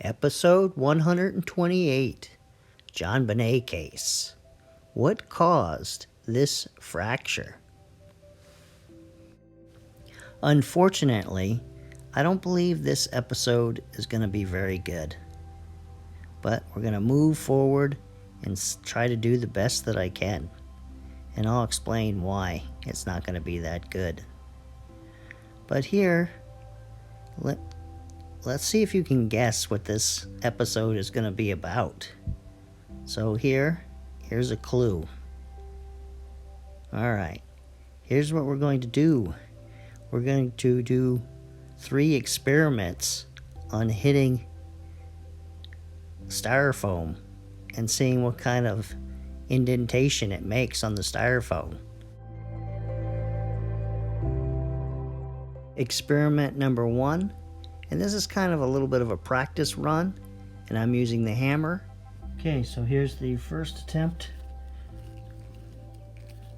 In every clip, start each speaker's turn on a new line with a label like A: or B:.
A: Episode 128, Jonbenet case. What caused this fracture? Unfortunately, I don't believe this episode is going to be very good. But we're going to move forward and try to do the best that I can. And I'll explain why it's not going to be that good. But here, let's see if you can guess what this episode is going to be about. So here's a clue. Alright, here's what we're going to do. We're going to do 3 experiments on hitting styrofoam and seeing what kind of indentation it makes on the styrofoam. Experiment number 1, and this is kind of a little bit of a practice run, and I'm using the hammer. Okay, so here's the first attempt,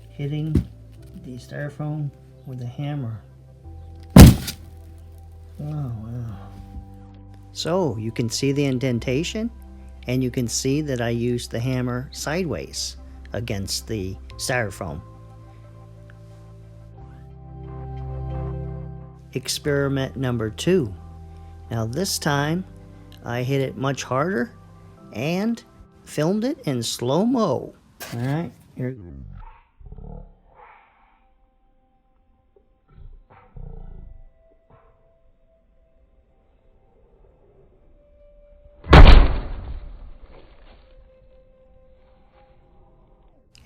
A: hitting the styrofoam with the hammer. Oh, wow. So you can see the indentation, and you can see that I used the hammer sideways against the styrofoam. Experiment number 2. Now this time I hit it much harder and filmed it in slow-mo. Alright, here.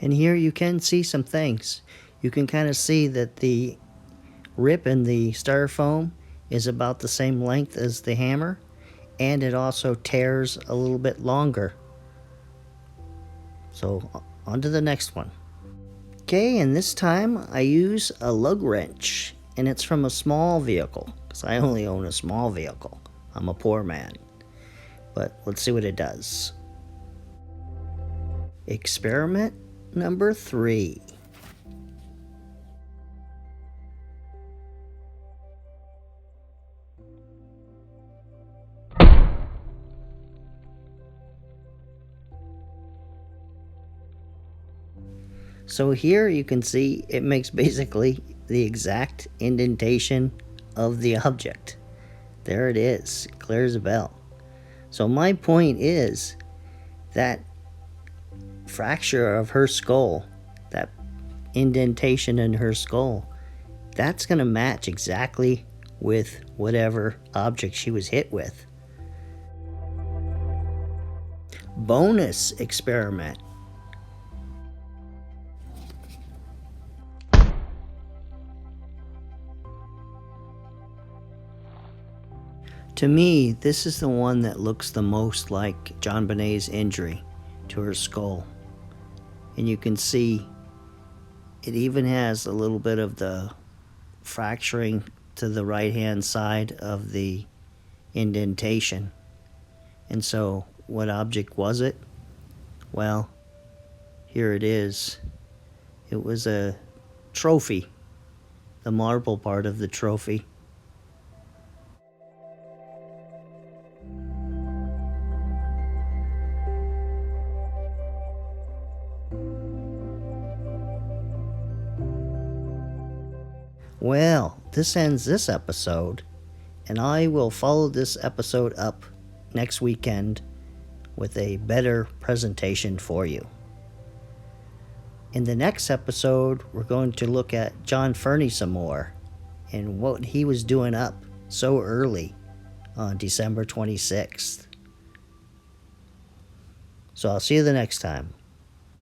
A: And here you can see some things. You can kind of see that the rip in the styrofoam is about the same length as the hammer, and it also tears a little bit longer. So on to the next one. Okay, and this time I use a lug wrench, and it's from a small vehicle, because I only own a small vehicle. I'm a poor man. But let's see what it does. Experiment number 3. So here you can see it makes basically the exact indentation of the object. There it is, clear as a bell. So my point is that fracture of her skull, that indentation in her skull, that's going to match exactly with whatever object she was hit with. Bonus experiment. To me, this is the one that looks the most like Jonbenet's injury to her skull. And you can see it even has a little bit of the fracturing to the right hand side of the indentation. And so what object was it? Well, here it is. It was a trophy, the marble part of the trophy. Well, this ends this episode, and I will follow this episode up next weekend with a better presentation for you. In the next episode, we're going to look at John Fernie some more and what he was doing up so early on December 26th. So I'll see you the next time.